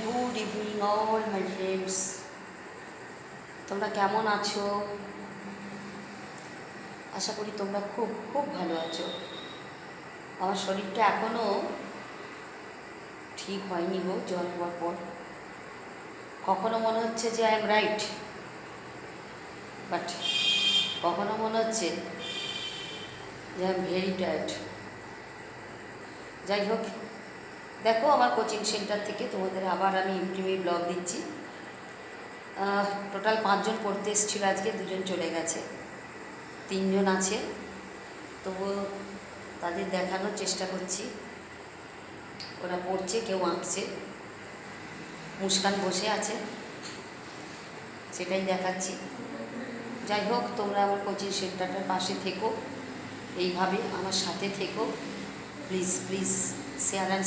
Good evening all my friends. তোমরা কেমন আছো? আশা করি তোমরা খুব খুব ভালো আছো। আমার শরীরটা এখনও ঠিক হয়নি গো জ্বর হওয়ার পর। কখনো মনে হচ্ছে যে আই এম রাইট, বাট কখনো মনে হচ্ছে যে আই এম ভেরি টায়ার্ড। যাই হোক, দেখো আমার কোচিং সেন্টার থেকে তোমাদের আবার আমি ইউটিউবে ব্লগ দিচ্ছি। টোটাল 5 জন পড়তে এসেছিল, আজকে 2 জন চলে গেছে, 3 জন আছে। তবু তাদের দেখানোর চেষ্টা করছি। ওরা পড়ছে, কেউ আঁকছে, মুস্কান বসে আছে, সেটাই দেখাচ্ছি। যাই হোক, তোমরা আমার কোচিং সেন্টারটার পাশে থেকো, এইভাবে আমার সাথে থেকো, প্লিজ প্লিজ শেয়ার অ্যান্ড